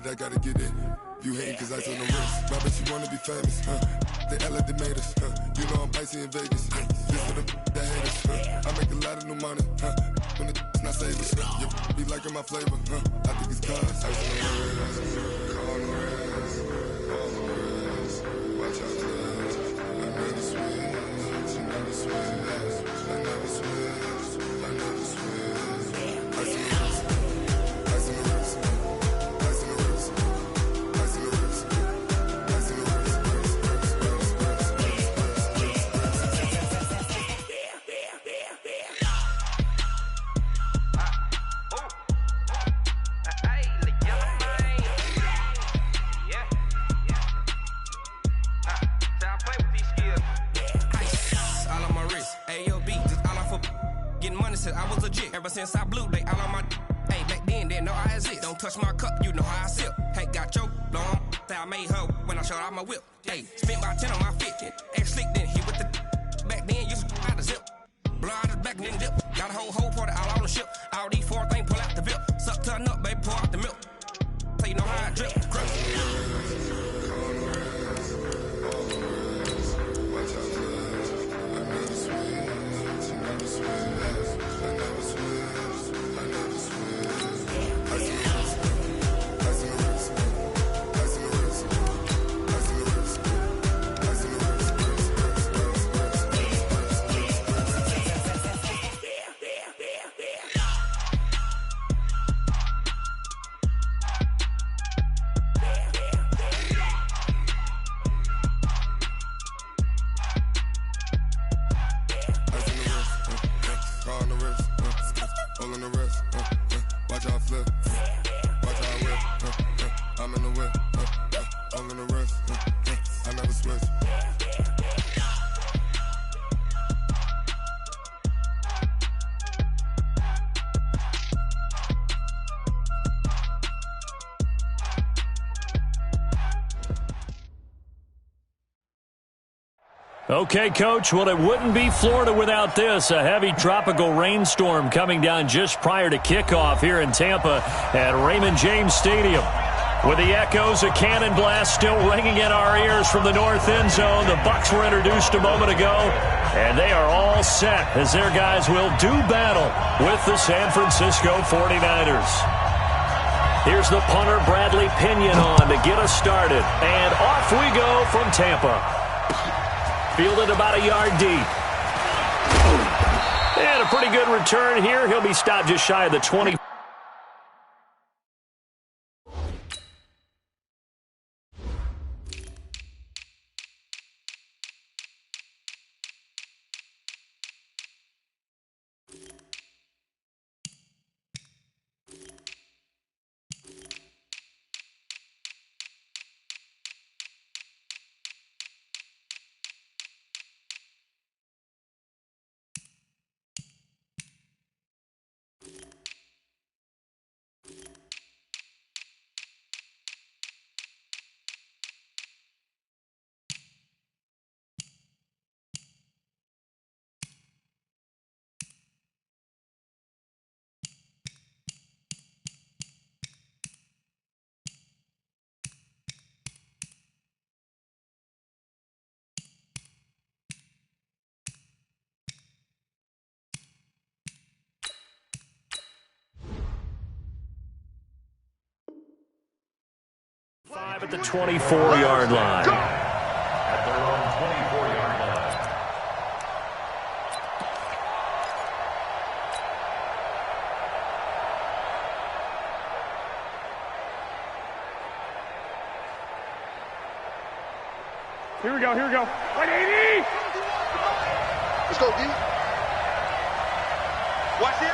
it, I gotta get it. You hate cause I took no risks. I bet you wanna be famous, They act like they made us, You know I'm icy in Vegas, This for the that hate us, I make a lot of new money, When the not save us, You be liking my flavor, I think it's cause ice on the wrist, on the wrist, on the wrist. Watch out for this. I never switch, I never switch, I never switch, I never switch. Ice on the wrist, ice on the wrist, ice on the wrist, ice on the wrist, ice on the wrist, I was legit. Ever since I blew, they all on my. Hey, back then, didn't know I exist. Don't touch my cup, you know how I sip. Hey, got your long. I made her when I showed out my whip. Hey, spent about 10 on my fit. Ex slick, then hit with the. Back then, used to out the zip. Blow out the back, then dip. Got a whole party all on the ship. All these 4 things, pull out the VIP. Suck to a nut, baby, pour out the milk. So you know how I drip. Okay, Coach, well, it wouldn't be Florida without this. A heavy tropical rainstorm coming down just prior to kickoff here in Tampa at Raymond James Stadium. With the echoes of cannon blast still ringing in our ears from the north end zone, the Bucs were introduced a moment ago, and they are all set as their guys will do battle with the San Francisco 49ers. Here's the punter, Bradley Pinion, on to get us started. And off we go from Tampa. Fielded about a yard deep. And a pretty good return here. He'll be stopped just shy of the 20. At the 24-yard line. At their own 24-yard line. Here we go, here we go. 180! Let's go, D. Watch it.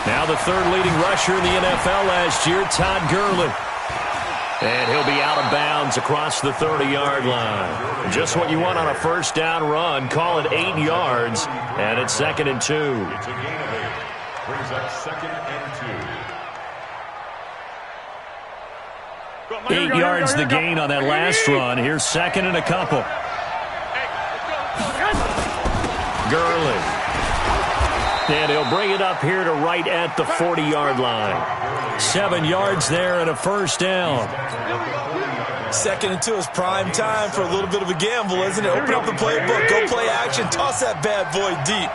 Now the third leading rusher in the NFL last year, Todd Gurley. And he'll be out of bounds across the 30-yard line. Just what you want on a first down run. Call it 8 yards, and it's 2nd and 2. It's a gain of 8. Brings up 2nd and 2. 8 yards the gain on that last run. Here's 2nd and a couple. Gurley. And he'll bring it up here to right at the 40-yard line. 7 yards there and a first down. 2nd and 2 is prime time for a little bit of a gamble, isn't it? Open up the playbook, go play action, toss that bad boy deep.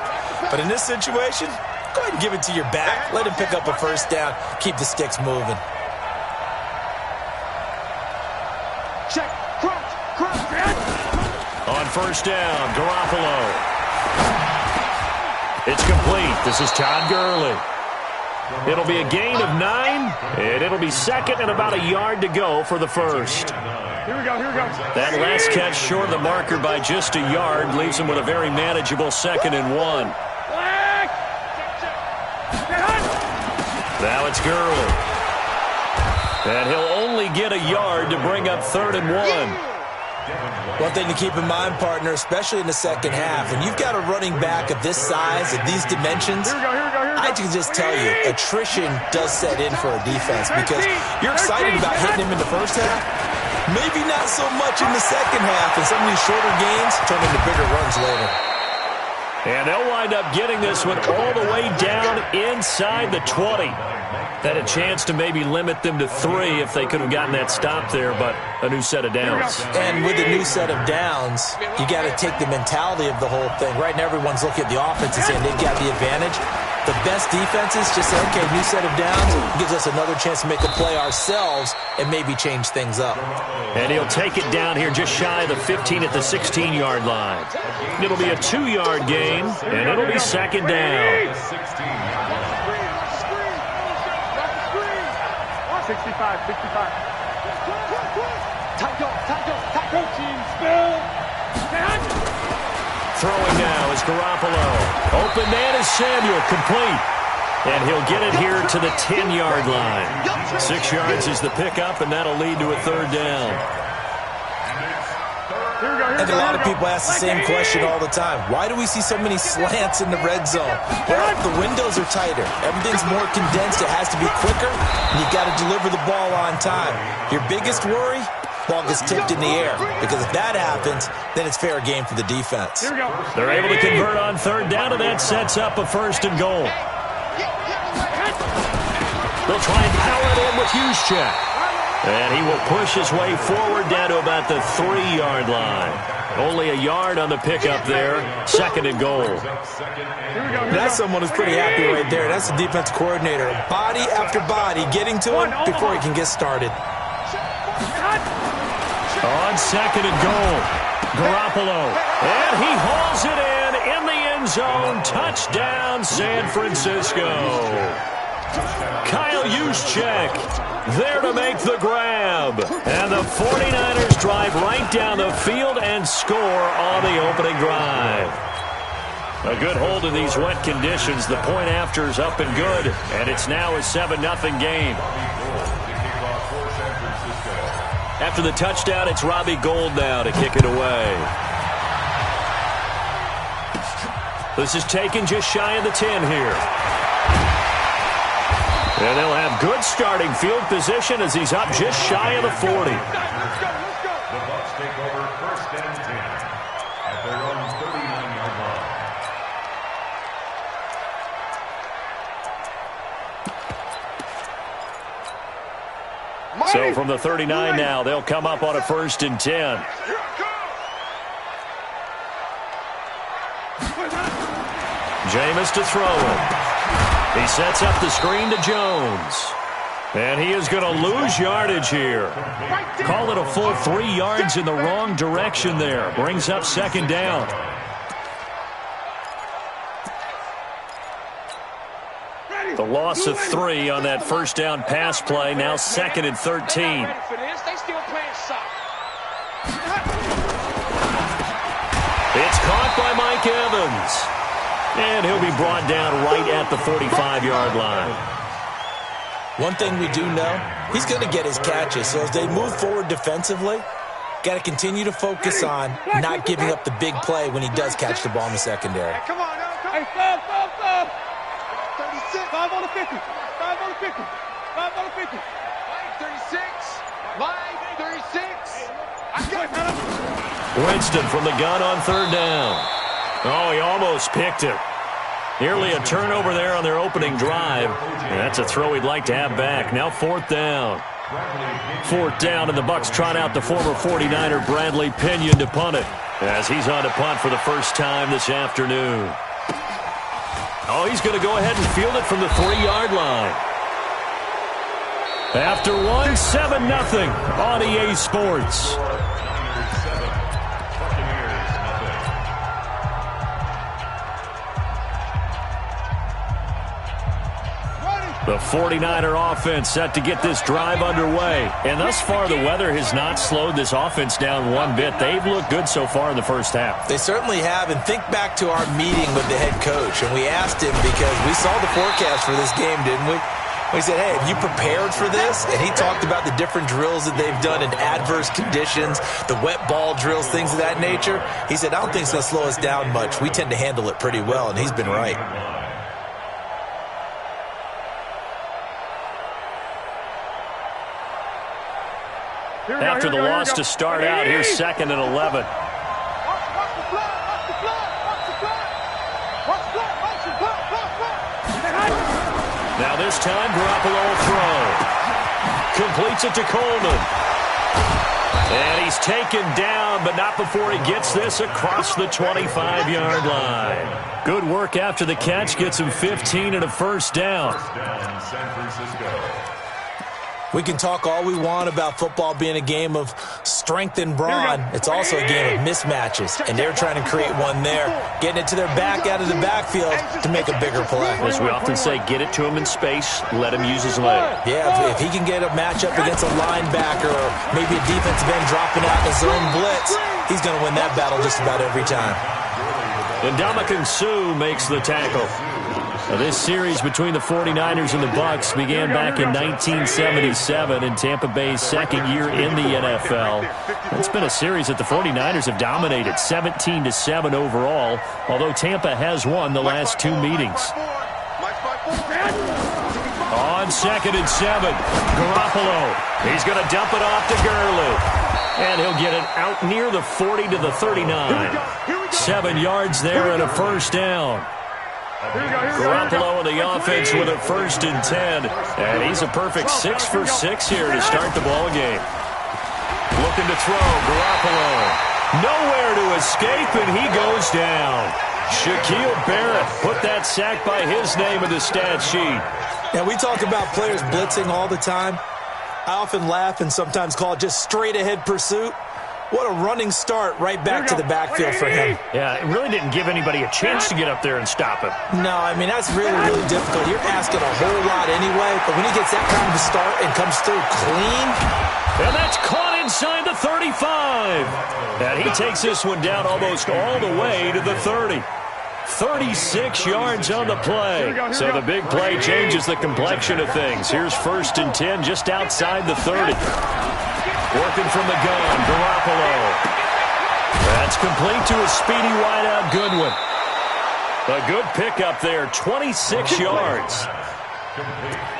But in this situation, go ahead and give it to your back. Let him pick up a first down. Keep the sticks moving. Check. Crouch. On first down, Garoppolo. It's complete. This is Todd Gurley. It'll be a gain of 9, and it'll be 2nd and about a yard to go for the first. Here we go. That last catch short of the marker by just a yard leaves him with a very manageable 2nd and 1. Now it's Gurley. And he'll only get a yard to bring up 3rd and 1. One thing to keep in mind, partner, especially in the second half, when you've got a running back of this size, of these dimensions, I can just tell you, attrition does set in for a defense because you're excited about hitting him in the first half. Maybe not so much in the second half, and some of these shorter gains turn into bigger runs later. And they'll wind up getting this one all the way down inside the 20. Had a chance to maybe limit them to 3 if they could have gotten that stop there, but a new set of downs. And with a new set of downs, you got to take the mentality of the whole thing. Right now, everyone's looking at the offense and saying they've got the advantage. The best defenses just say, okay, new set of downs gives us another chance to make a play ourselves and maybe change things up. And he'll take it down here just shy of the 15 at the 16-yard line. It'll be a 2-yard gain, and it'll be 2nd down. 65. Throwing now is Garoppolo. Open man is Samuel, complete. And he'll get it here to the 10-yard line. 6 yards is the pickup, and that'll lead to a 3rd down. And a lot of people ask the same question all the time. Why do we see so many slants in the red zone? Well, the windows are tighter. Everything's more condensed. It has to be quicker, and you've got to deliver the ball on time. Your biggest worry? Ball gets tipped in the air, because if that happens, then it's fair game for the defense. They're able to convert on 3rd down, and that sets up a 1st and goal. They'll try and power it in with Juszczyk. And he will push his way forward down to about the 3-yard line. Only a yard on the pickup there. 2nd and goal. That's someone who's pretty happy right there. That's the defense coordinator. Body after body getting to him before he can get started. On 2nd and goal, Garoppolo. And he hauls it in the end zone. Touchdown, San Francisco. Kyle Juszczyk there to make the grab. And the 49ers drive right down the field and score on the opening drive. A good hold in these wet conditions. The point after is up and good. And it's now a 7-0 game. After the touchdown, it's Robbie Gould now to kick it away. This is taken just shy of the 10 here. And they'll have good starting field position as he's up just shy of the 40. The Bucs take over 1st and 10 at their own 39-yard line. So from the 39 now, they'll come up on a 1st and 10. Jameis to throw it. He sets up the screen to Jones. And he is going to lose yardage here. Call it a full 3 yards in the wrong direction there. Brings up 2nd down. The loss of 3 on that 1st down pass play. Now 2nd and 13. It's caught by Mike Evans. And he'll be brought down right at the 45-yard line. One thing we do know, he's going to get his catches. So as they move forward defensively, got to continue to focus on not giving up the big play when he does catch the ball in the secondary. Hey, come on now. Hey, stop. 36. 5 on the 50. 5 on the 50. 5 on the 50. Line 36. Line 36. Winston from the gun on 3rd down. Oh, he almost picked it. Nearly a turnover there on their opening drive. And that's a throw he'd like to have back. Now 4th down. 4th down, and the Bucs trot out the former 49er Bradley Pinion to punt it, as he's on to punt for the first time this afternoon. Oh, he's going to go ahead and field it from the 3-yard line. After one, 7-0 on EA Sports. The 49er offense set to get this drive underway. And thus far, the weather has not slowed this offense down one bit. They've looked good so far in the first half. They certainly have. And think back to our meeting with the head coach. And we asked him, because we saw the forecast for this game, didn't we? We said, hey, have you prepared for this? And he talked about the different drills that they've done in adverse conditions, the wet ball drills, things of that nature. He said, I don't think it's going to slow us down much. We tend to handle it pretty well, and he's been right. After the loss to start out, here's 2nd and 11. Now this time, Garoppolo will throw. Completes it to Coleman. And he's taken down, but not before he gets this across the 25-yard line. Good work after the catch. Gets him 15 and a first down. San Francisco. We can talk all we want about football being a game of strength and brawn. It's also a game of mismatches, and they're trying to create one there, getting it to their back out of the backfield to make a bigger play. As we often say, get it to him in space, let him use his leg. Yeah, if he can get a matchup against a linebacker or maybe a defensive end dropping out in a zone blitz, he's going to win that battle just about every time. And Ndamukong Suh makes the tackle. Now, this series between the 49ers and the Bucs began back in 1977 in Tampa Bay's second year in the NFL. It's been a series that the 49ers have dominated, 17-7 overall, although Tampa has won the last 2 meetings. On 2nd and 7, Garoppolo. He's going to dump it off to Gurley. And he'll get it out near the 40 to the 39. 7 yards there and a first down. Garoppolo and the offense with a 1st and 10. And he's a perfect 6 for 6 here to start the ball game. Looking to throw, Garoppolo. Nowhere to escape, and he goes down. Shaquille Barrett put that sack by his name in the stat sheet. Now, we talk about players blitzing all the time. I often laugh and sometimes call it just straight-ahead pursuit. What a running start right back to the backfield for him. Yeah, it really didn't give anybody a chance to get up there and stop him. No, I mean, that's really, really difficult. You're asking a whole lot anyway, but when he gets that kind of a start and comes through clean. And that's caught inside the 35. And he takes this one down almost all the way to the 30. 36 yards on the play. So the big play changes the complexion of things. Here's 1st and 10 just outside the 30. Working from the gun, Garoppolo. That's complete to a speedy wideout Goodwin. A good pickup there, 26 yards.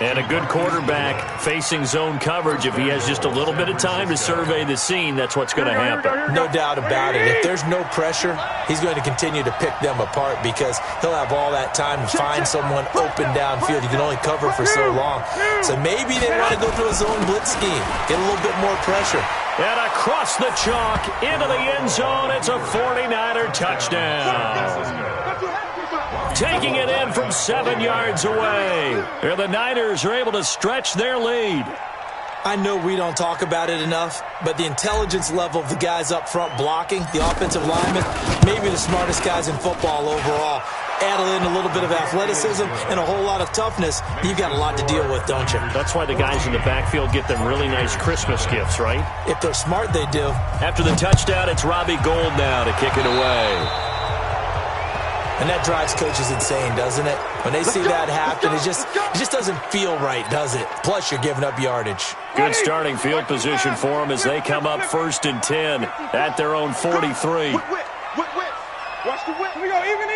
And a good quarterback facing zone coverage. If he has just a little bit of time to survey the scene, that's what's going to happen. No doubt about it. If there's no pressure, he's going to continue to pick them apart because he'll have all that time to find someone open downfield. You can only cover for so long. So maybe they want to go to a zone blitz scheme, get a little bit more pressure. And across the chalk, into the end zone, it's a 49er touchdown. Taking it in from 7 yards away. And the Niners are able to stretch their lead. I know we don't talk about it enough, but the intelligence level of the guys up front blocking, the offensive linemen, maybe the smartest guys in football overall. Add in a little bit of athleticism and a whole lot of toughness, you've got a lot to deal with, don't you? That's why the guys in the backfield get them really nice Christmas gifts, right? If they're smart, they do. After the touchdown, it's Robbie Gould now to kick it away. And that drives coaches insane, doesn't it? When they see that happen, it just doesn't feel right, does it? Plus, you're giving up yardage. Good starting field position for them as they come up 1st and 10 at their own 43. Watch the whip. Here we go. Even.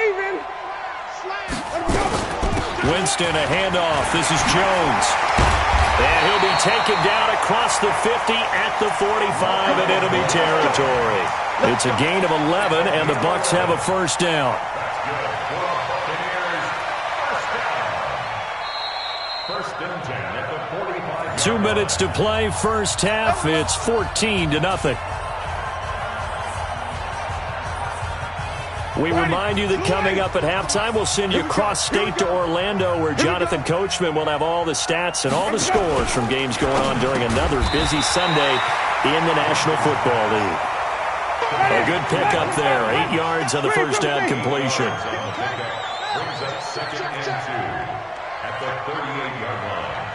Winston, a handoff. This is Jones. And he'll be taken down across the 50 at the 45 in enemy territory. It's a gain of 11, and the Bucs have a first down. First and 10 at the 45. 2 minutes to play, first half. It's 14-0. We remind you that coming up at halftime, we'll send you cross-state to Orlando, where Jonathan Coachman will have all the stats and all the scores from games going on during another busy Sunday in the National Football League. A good pickup there, 8 yards on the first down completion. Brings up second and 2 at the 38-yard line.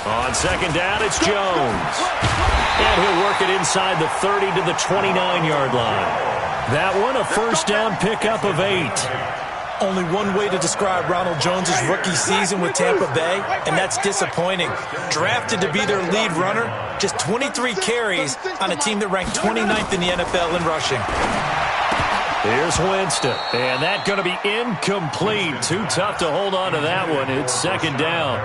On second down, it's Jones. And he'll work it inside the 30 to the 29-yard line. That one, a first down pickup of 8. Only one way to describe Ronald Jones' rookie season with Tampa Bay, and that's disappointing. Drafted to be their lead runner, just 23 carries on a team that ranked 29th in the NFL in rushing. Here's Winston, and that's going to be incomplete. Too tough to hold on to that one. It's second down.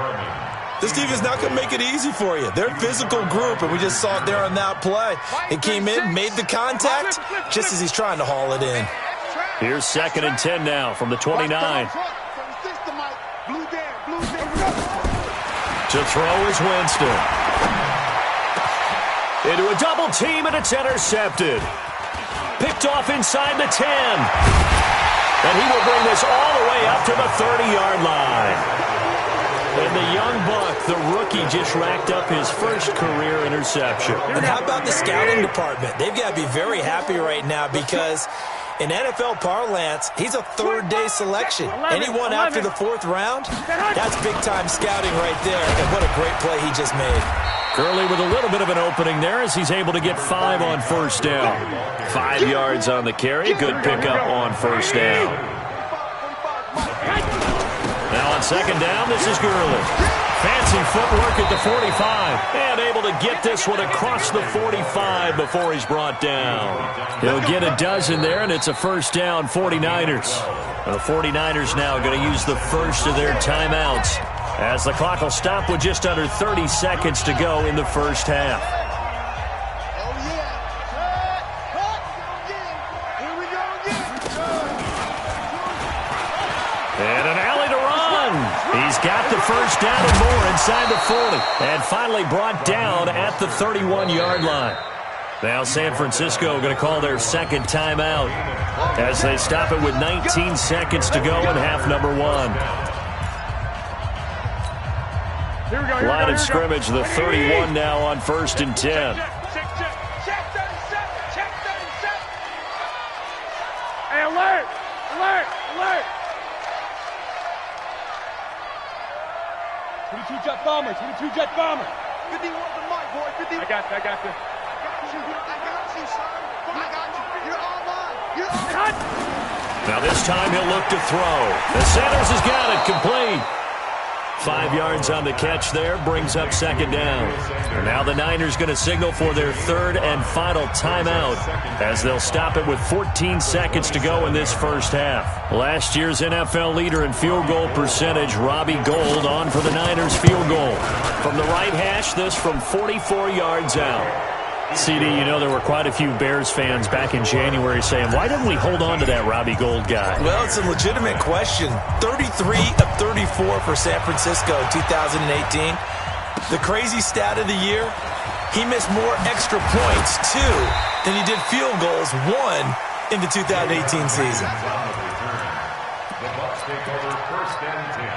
This defense not going to make it easy for you. They're a physical group, and we just saw it there on that play. It came in, made the contact, just as he's trying to haul it in. Here's second and 10 now from the 29. To throw is Winston. Into a double team, and it's intercepted. Picked off inside the 10. And he will bring this all the way up to the 30-yard line. And the young buck, the rookie, just racked up his first career interception. And how about the scouting department? They've got to be very happy right now because in NFL parlance, he's a third-day selection. Anyone after the 4th round, that's big-time scouting right there. And what a great play he just made. Gurley with a little bit of an opening there as he's able to get 5 on first down. 5 yards on the carry. Good pickup on first down. Now on second down, this is Gurley. Fancy footwork at the 45. And able to get this one across the 45 before he's brought down. He'll get a dozen there, and it's a first down, 49ers. The 49ers now going to use the first of their timeouts, as the clock will stop with just under 30 seconds to go in the first half. And an alley to run. He's got the first down and more inside the 40. And finally brought down at the 31-yard line. Now San Francisco going to call their second timeout as they stop it with 19 seconds to go in half number 1. Line of scrimmage, the 31 now on first and 10. Hey, alert! Alert! Alert! 22 jet bomber, 22 jet bomber. 51 the mic, boy. 50. I got you. I got you, son. I got you. You're all mine. You're all mine. Now this time he'll look to throw. The Sanders has got it, complete. 5 yards on the catch there, brings up second down. And now the Niners going to signal for their third and final timeout as they'll stop it with 14 seconds to go in this first half. Last year's NFL leader in field goal percentage, Robbie Gould, on for the Niners field goal. From the right hash, this from 44 yards out. CD, you know there were quite a few Bears fans back in January saying, why didn't we hold on to that Robbie Gould guy? Well, it's a legitimate question. 33 of 34 for San Francisco 2018. The crazy stat of the year, he missed more extra points, 2, than he did field goals, 1, in the 2018 season. The Bucs take over first and 10.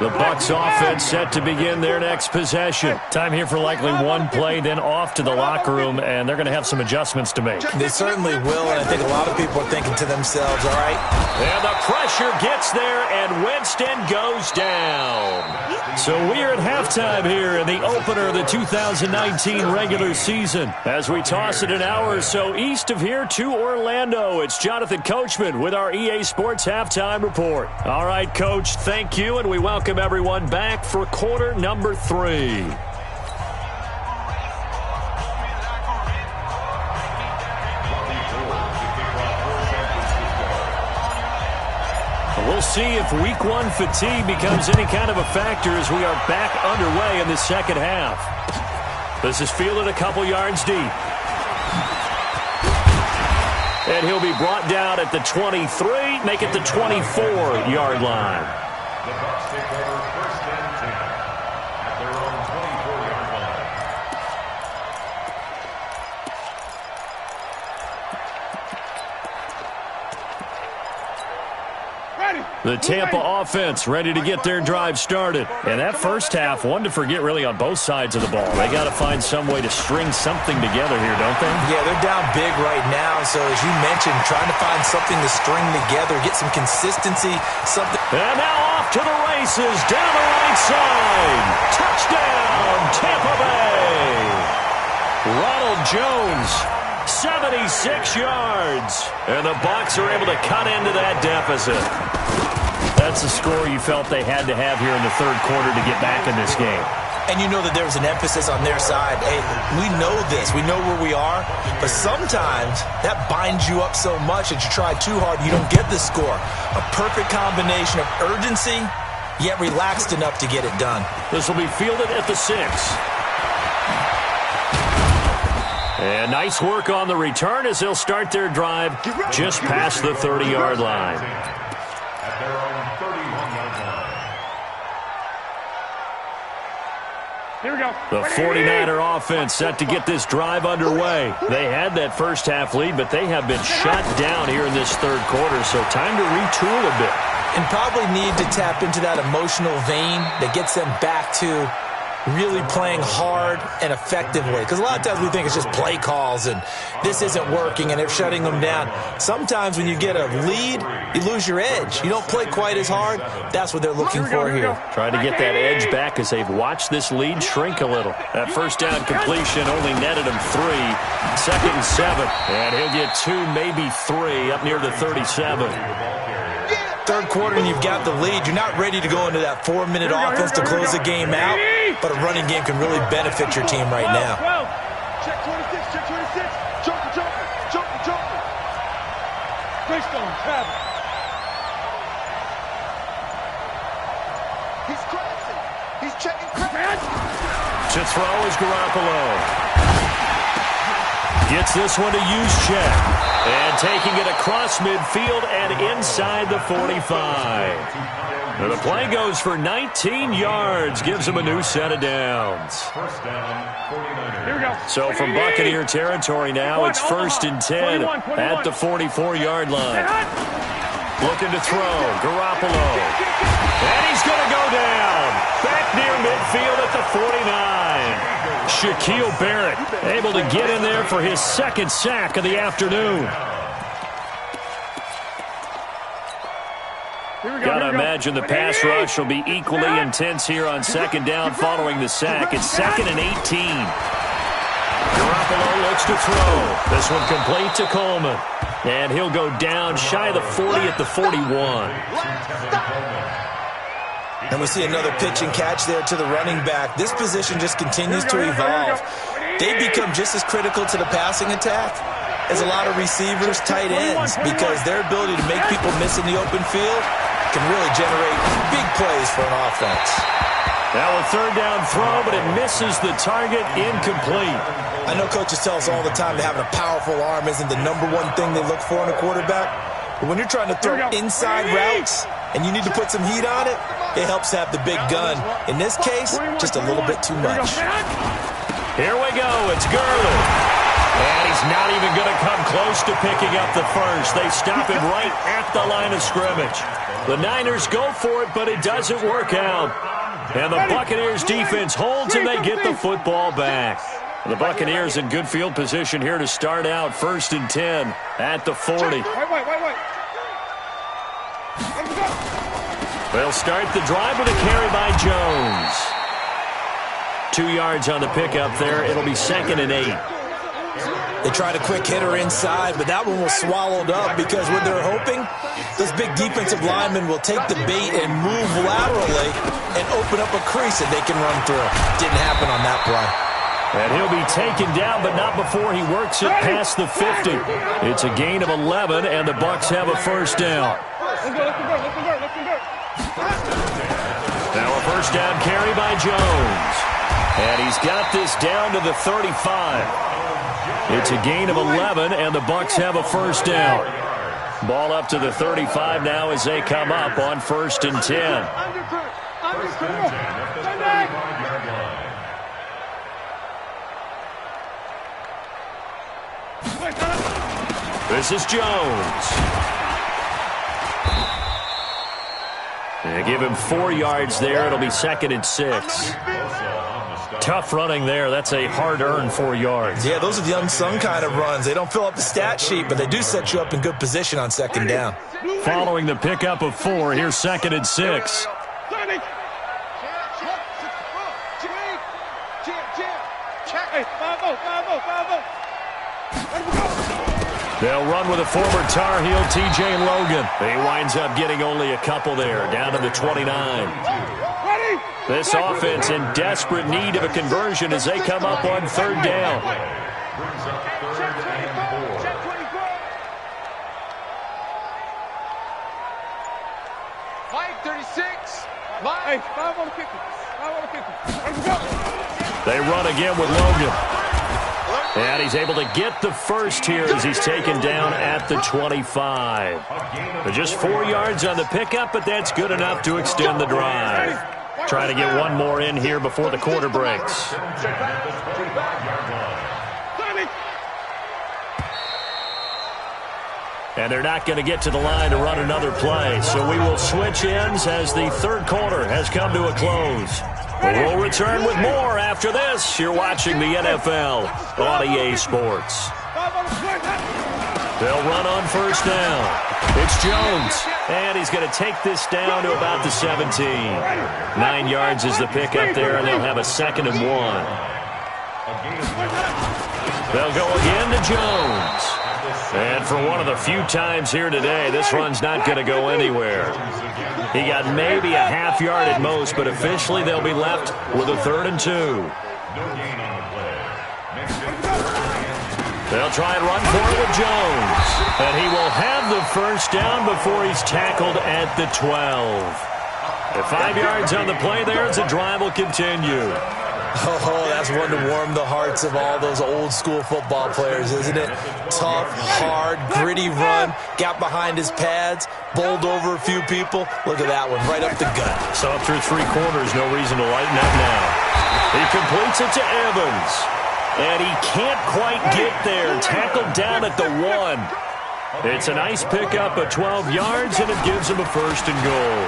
The Bucs offense set to begin their next possession. Time here for likely one play, then off to the locker room, and they're going to have some adjustments to make. They certainly will, and I think a lot of people are thinking to themselves, all right. And the pressure gets there, and Winston goes down. So we are at halftime here in the opener of the 2019 regular season. As we toss it an hour or so east of here to Orlando, it's Jonathan Coachman with our EA Sports Halftime Report. All right, Coach, thank you, and we welcome everyone back for quarter number 3. We'll see if week 1 fatigue becomes any kind of a factor as we are back underway in the second half. This is fielded a couple yards deep. And he'll be brought down at the 23, make it the 24-yard line. The Bucs take over 1st and 10 at their own 24-yard line. The Tampa offense ready to get their drive started. And that first half, one to forget really on both sides of the ball. They got to find some way to string something together here, don't they? Yeah, they're down big right now. So as you mentioned, trying to find something to string together, get some consistency, something. And now off to the races, down the right side. Touchdown, Tampa Bay. Ronald Jones, 76 yards. And the Bucs are able to cut into that deficit. That's the score you felt they had to have here in the third quarter to get back in this game. And you know that there was an emphasis on their side. Hey, we know this. We know where we are. But sometimes that binds you up so much that you try too hard, you don't get the score. A perfect combination of urgency, yet relaxed enough to get it done. This will be fielded at the 6. And nice work on the return as they'll start their drive just past the 30-yard line. At their own 31-yard line. Here we go. The 49er offense set to get this drive underway. They had that first half lead, but they have been shut down here in this third quarter, so time to retool a bit. And probably need to tap into that emotional vein that gets them back to really playing hard and effectively. Because a lot of times we think it's just play calls and this isn't working and they're shutting them down. Sometimes when you get a lead, you lose your edge. You don't play quite as hard. That's what they're looking for here. Trying to get that edge back as they've watched this lead shrink a little. That first down completion only netted him 3. 2nd and 7. And he'll get 2, maybe 3 up near the 37. Third quarter and you've got the lead. You're not ready to go into that 4-minute offense to close the game out, but a running game can really benefit your team right now. Check 26, check 26. Jumper. Greystone, travel. He's crossing. He's checking crack. To throw is Garoppolo. Gets this one to Juszczyk. And taking it across midfield and inside the 45. And the play goes for 19 yards. Gives them a new set of downs. First down, 49ers. Here we go. So from Buccaneer territory now, it's 1st and 10 at the 44-yard line. Looking to throw. Garoppolo. And he's going to go down. Back near midfield at the 49. Shaquille Barrett able to get in there for his 2nd sack of the afternoon. Got to imagine the pass rush will be equally intense here on 2nd down following the sack. It's 2nd and 18. Garoppolo looks to throw. This one complete to Coleman. And he'll go down shy of the 40 at the 41. And we see another pitch and catch there to the running back. This position just continues to evolve. They become just as critical to the passing attack as a lot of receivers, tight ends, because their ability to make people miss in the open field can really generate big plays for an offense. Now a 3rd down throw, but it misses the target, incomplete. I know coaches tell us all the time that having a powerful arm isn't the #1 thing they look for in a quarterback. But when you're trying to throw inside routes and you need to put some heat on it, it helps have the big gun. In this case, just a little bit too much. Here we go. It's Gurley. And he's not even going to come close to picking up the first. They stop him right at the line of scrimmage. The Niners go for it, but it doesn't work out. And the Buccaneers defense holds and they get the football back. The Buccaneers in good field position here to start out 1st and 10 at the 40. Wait. They'll start the drive with a carry by Jones. 2 yards on the pickup there. It'll be 2nd and 8. They tried a quick hitter inside, but that one was swallowed up because what they're hoping, those big defensive linemen will take the bait and move laterally and open up a crease that they can run through. Didn't happen on that play. And he'll be taken down, but not before he works it past the 50. It's a gain of 11, and the Bucs have a 1st down. Now a 1st down carry by Jones. And he's got this down to the 35. It's a gain of 11, and the Bucs have a first down. Ball up to the 35 now as they come up on 1st and 10. First and 10 at the 35-yard line. This is Jones. They give him 4 yards there. It'll be 2nd and 6. Tough running there. That's a hard-earned 4 yards. Yeah, those are the unsung kind of runs. They don't fill up the stat sheet, but they do set you up in good position on 2nd down. Following the pickup of 4, here's 2nd and 6. They'll run with a former Tar Heel, T.J. Logan. He winds up getting only a couple there, down to the 29. This offense in desperate need of a conversion as they come up on 3rd down. Brings up 3rd and 4. Mike, 36. Mike. 5 on the 50. 5 on the 50. They run again with Logan. And he's able to get the first here as he's taken down at the 25. But just 4 yards on the pickup, but that's good enough to extend the drive. Trying to get one more in here before the quarter breaks. And they're not going to get to the line to run another play. So we will switch ends as the 3rd quarter has come to a close. We'll return with more after this. You're watching the NFL on EA Sports. They'll run on 1st down. It's Jones. And he's going to take this down to about the 17. 9 yards is the pickup there, and they'll have a 2nd and 1. They'll go again to Jones. And for one of the few times here today, this run's not going to go anywhere. He got maybe a half yard at most, but officially they'll be left with a 3rd and 2. They'll try and run for it with Jones. And he will have the first down before he's tackled at the 12. At 5 yards on the play there as the drive will continue. Oh, that's one to warm the hearts of all those old-school football players, isn't it? Tough, hard, gritty run, got behind his pads, bowled over a few people. Look at that one, right up the gut. So through 3 quarters, no reason to lighten up now. He completes it to Evans. And he can't quite get there. Tackled down at the 1. It's a nice pickup of 12 yards, and it gives him a 1st and goal.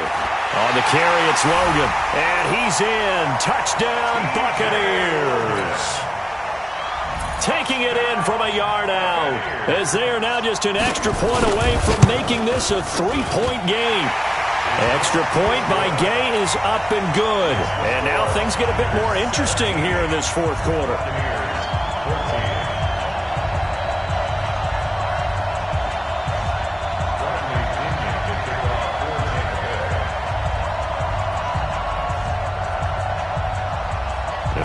On the carry, it's Logan. And he's in. Touchdown, Buccaneers. Taking it in from a yard out, as they are now just an extra point away from making this a 3-point game. Extra point by Gay is up and good. And now things get a bit more interesting here in this 4th quarter.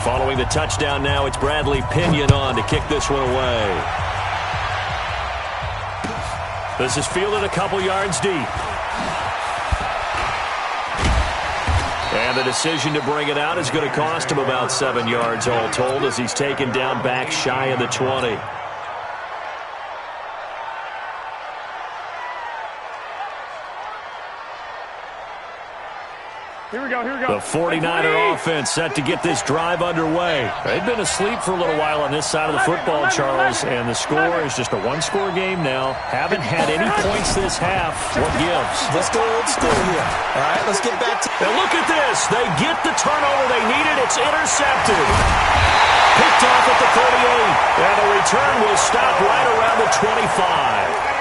Following the touchdown now, it's Bradley Pinion on to kick this one away. This is fielded a couple yards deep. And the decision to bring it out is going to cost him about 7 yards all told as he's taken down back shy of the 20. Here we go. The 49er offense set to get this drive underway. They've been asleep for a little while on this side of the football, Charles, and the score is just a 1-score game now. Haven't had any points this half. What gives? Let's go old school here. All right, let's get back to... Now look at this. They get the turnover they needed. It's intercepted. Picked off at the 38, and the return will stop right around the 25.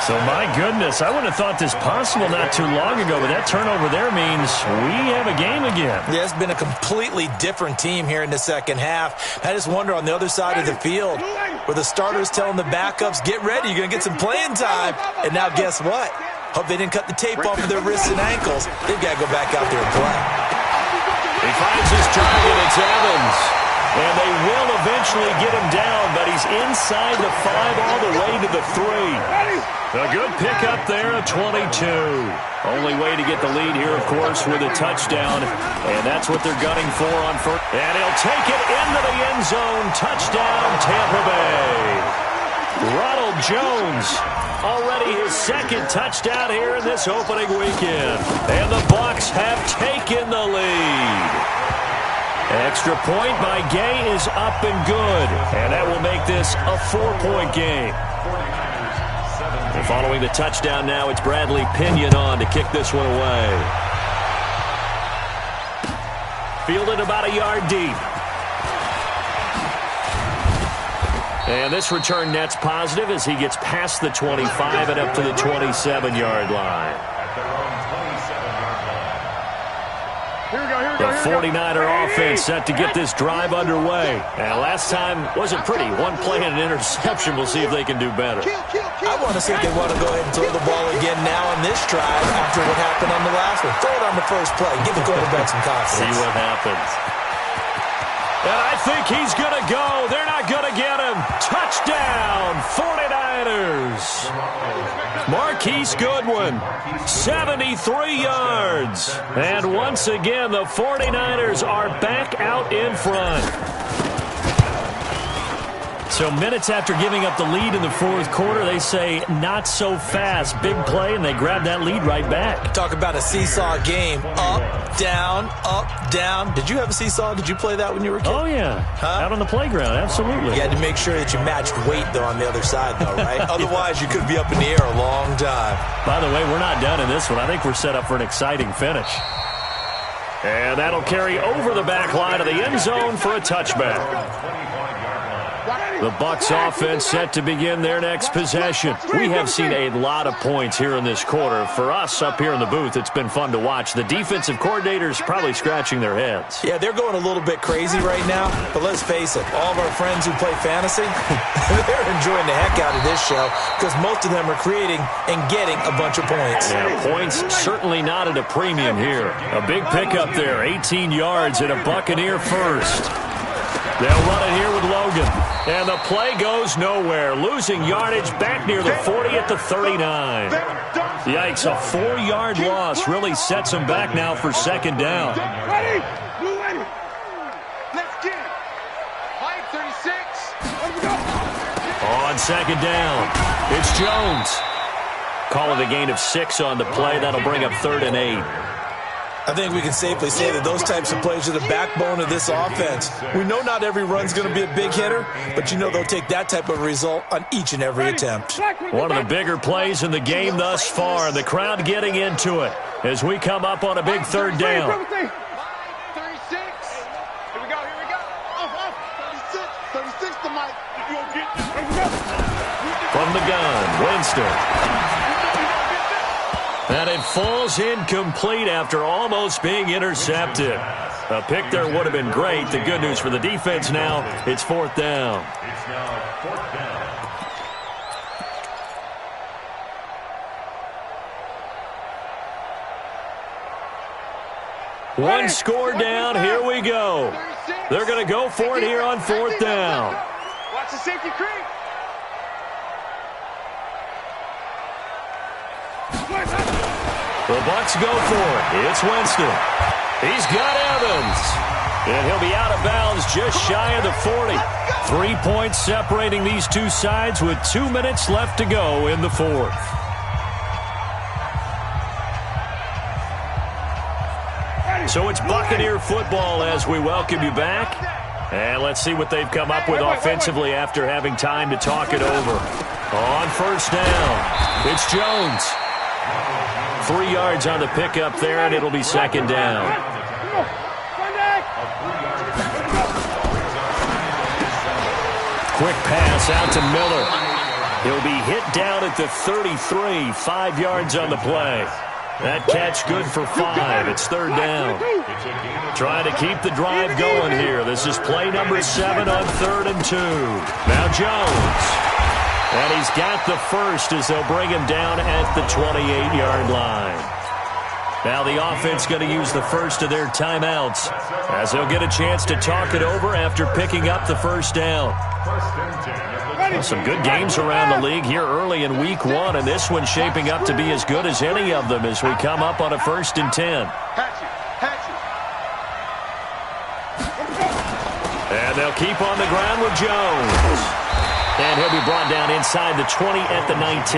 So, my goodness, I wouldn't have thought this possible not too long ago, but that turnover there means we have a game again. Yeah, it's been a completely different team here in the 2nd half. I just wonder on the other side of the field where the starters telling the backups, get ready, you're going to get some playing time. And now guess what? Hope they didn't cut the tape off of their wrists and ankles. They've got to go back out there and play. He finds his target. It's Evans. And they will eventually get him down, but he's inside the 5 all the way to the 3. A good pickup there at 22. Only way to get the lead here, of course, with a touchdown. And that's what they're gunning for on first. And he'll take it into the end zone. Touchdown, Tampa Bay. Ronald Jones, already his second touchdown here in this opening weekend. And the Bucs have taken the lead. Extra point by Gay is up and good. And that will make this a 4-point game. And following the touchdown now, it's Bradley Pinion on to kick this one away. Fielded about a yard deep. And this return net's positive as he gets past the 25 and up to the 27-yard line. The 49er offense set to get this drive underway. And last time wasn't pretty. One play and an interception. We'll see if they can do better. I want to see if they want to go ahead and throw the ball again now on this drive after what happened on the last one. Throw it on the first play. Give the quarterback some confidence. See what happens. And I think he's going to go. They're not going to get him. Touchdown, 49ers. Marquise Goodwin, 73 yards. And once again, the 49ers are back out in front. So minutes after giving up the lead in the fourth quarter, they say not so fast. Big play, and they grab that lead right back. Talk about a seesaw game. Up, down, up, down. Did you have a seesaw? Did you play that when you were a kid? Oh, yeah. Out on the playground, absolutely. You had to make sure that you matched weight, though, on the other side, though, right? Otherwise, you could be up in the air a long time. By the way, we're not done in this one. I think we're set up for an exciting finish. And that'll carry over the back line of the end zone for a touchback. The Bucs offense set to begin their next possession. We have seen a lot of points here in this quarter. For us up here in the booth, it's been fun to watch. The defensive coordinators probably scratching their heads. Yeah, they're going a little bit crazy right now. But let's face it, all of our friends who play fantasy, they're enjoying the heck out of this show because most of them are creating and getting a bunch of points. Yeah, points certainly not at a premium here. A big pickup there, 18 yards and a Buccaneer first. They'll run it here with Logan. And the play goes nowhere. Losing yardage back near the 40 at the 39. Yikes, a 4-yard loss really sets them back now for second down. Ready? Let's get it. 5:36. On second down, it's Jones. Calling a gain of 6 on the play. That'll bring up 3rd and 8. I think we can safely say that those types of plays are the backbone of this offense. We know not every run's going to be a big hitter, but you know they'll take that type of result on each and every attempt. One of the bigger plays in the game thus far. The crowd getting into it as we come up on a big 3rd down. 36. Here we go. Off. 36 to Mike. From the gun, Winston. And it falls incomplete after almost being intercepted. A pick there would have been great. The good news for the defense now, it's 4th down. It's now 4th down. One score down, here we go. They're going to go for it here on 4th down. Watch the safety creep. The Bucs go for it. It's Winston. He's got Evans. And he'll be out of bounds just shy of the 40. 3 points separating these two sides with 2 minutes left to go in the fourth. So it's Buccaneer football as we welcome you back. And let's see what they've come up with offensively after having time to talk it over. On 1st down, it's Jones. 3 yards on the pickup there, and it'll be 2nd down. Quick pass out to Miller. He'll be hit down at the 33, 5 yards on the play. That catch good for 5. It's 3rd down. Trying to keep the drive going here. This is play number 7 on 3rd and 2. Now Jones. And he's got the first as they'll bring him down at the 28-yard line. Now the offense going to use the first of their timeouts as they'll get a chance to talk it over after picking up the first down. Well, some good games around the league here early in week 1, and this one's shaping up to be as good as any of them as we come up on a 1st and 10. And they'll keep on the ground with Jones. And he'll be brought down inside the 20 at the 19.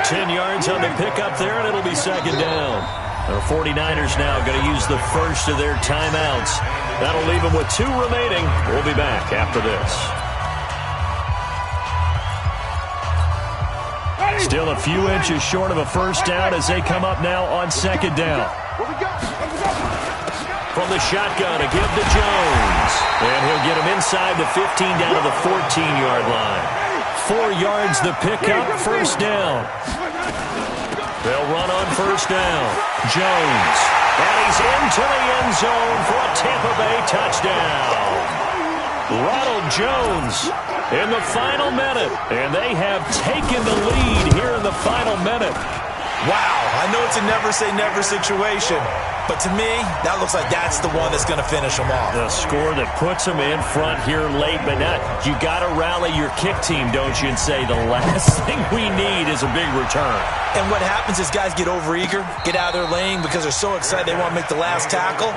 10 yards on the pickup there, and it'll be 2nd down. The 49ers now going to use the first of their timeouts. That'll leave them with 2 remaining. We'll be back after this. Still a few inches short of a first down as they come up now on 2nd down. From the shotgun, a give to Jones. And he'll get him inside the 15 down to the 14-yard line. 4 yards the pickup, 1st down. They'll run on 1st down. Jones. And he's into the end zone for a Tampa Bay touchdown. Ronald Jones in the final minute. And they have taken the lead here in the final minute. Wow, I know it's a never-say-never situation, but to me, that looks like that's the one that's going to finish them off. The score that puts them in front here late, but now you got to rally your kick team, don't you, and say the last thing we need is a big return. And what happens is guys get overeager, get out of their lane because they're so excited they want to make the last tackle.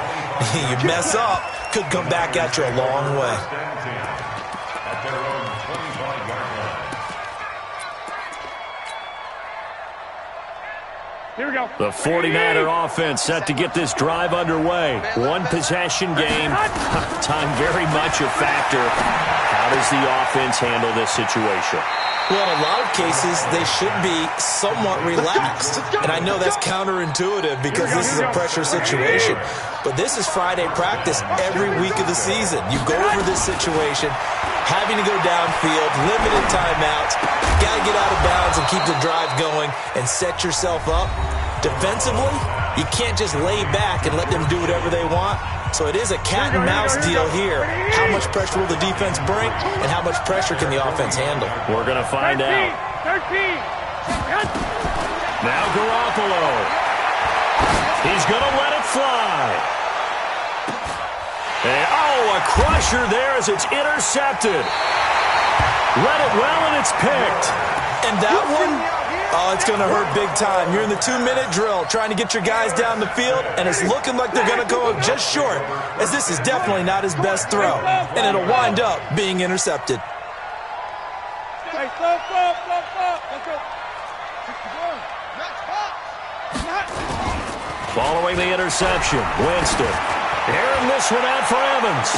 You mess up, could come back at you a long way. Here we go. The 49er offense set to get this drive underway. One possession game. Time very much a factor. How does the offense handle this situation? Well, in a lot of cases, they should be somewhat relaxed. And I know that's counterintuitive because this is a pressure situation. But this is Friday practice every week of the season. You go over this situation, having to go downfield, limited timeouts, got to get out of bounds and keep the drive going and set yourself up. Defensively, you can't just lay back and let them do whatever they want. So it is a cat and mouse deal here. How much pressure will the defense bring and how much pressure can the offense handle? We're going to find out. 13. Now Garoppolo. He's going to let it fly. And, a crusher there as it's intercepted. Read it well, and it's picked. And that one, it's going to hurt big time. You're in the 2-minute drill trying to get your guys down the field, and it's looking like they're going to go just short, as this is definitely not his best throw. And it'll wind up being intercepted. Hey, stop. Let's go. Following the interception, Winston. Airing this one out for Evans.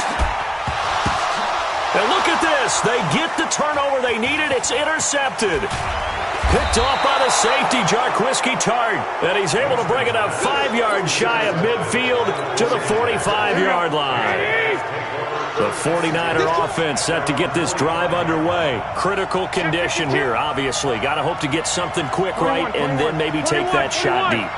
And look at this. They get the turnover they needed. It's intercepted. Picked off by the safety, Jarquiski Tart. And he's able to bring it up 5 yards shy of midfield to the 45-yard line. The 49er offense set to get this drive underway. Critical condition here, obviously. Got to hope to get something quick right and then maybe take that shot deep.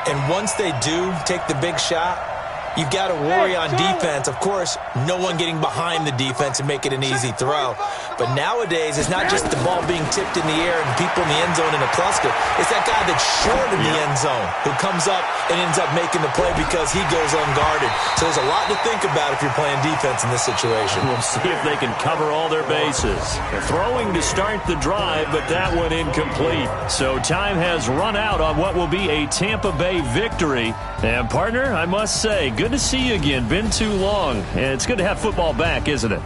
And once they do take the big shot, you've got to worry on defense. Of course, no one getting behind the defense and make it an easy throw. But nowadays, it's not just the ball being tipped in the air and people in the end zone in a cluster. It's that guy that's short in the end zone who comes up and ends up making the play because he goes unguarded. So there's a lot to think about if you're playing defense in this situation. We'll see if they can cover all their bases. They're throwing to start the drive, but that one incomplete. So time has run out on what will be a Tampa Bay victory. And, partner, I must say, good to see you again. Been too long. And it's good to have football back, isn't it?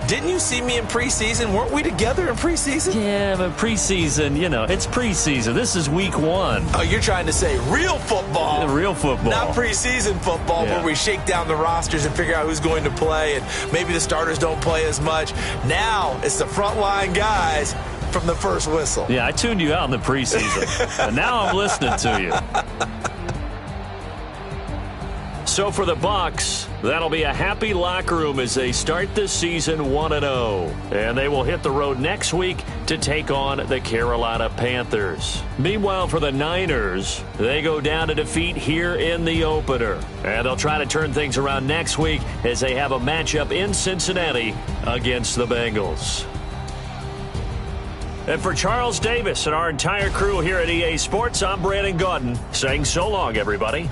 Didn't you see me in preseason? Weren't we together in preseason? Yeah, but preseason, it's preseason. This is week 1. Oh, you're trying to say real football. Real football. Not preseason football where we shake down the rosters and figure out who's going to play, and maybe the starters don't play as much. Now it's the frontline guys from the first whistle. Yeah, I tuned you out in the preseason. But now I'm listening to you. So for the Bucs, that'll be a happy locker room as they start the season 1-0. And they will hit the road next week to take on the Carolina Panthers. Meanwhile, for the Niners, they go down to defeat here in the opener. And they'll try to turn things around next week as they have a matchup in Cincinnati against the Bengals. And for Charles Davis and our entire crew here at EA Sports, I'm Brandon Gaudin saying so long, everybody.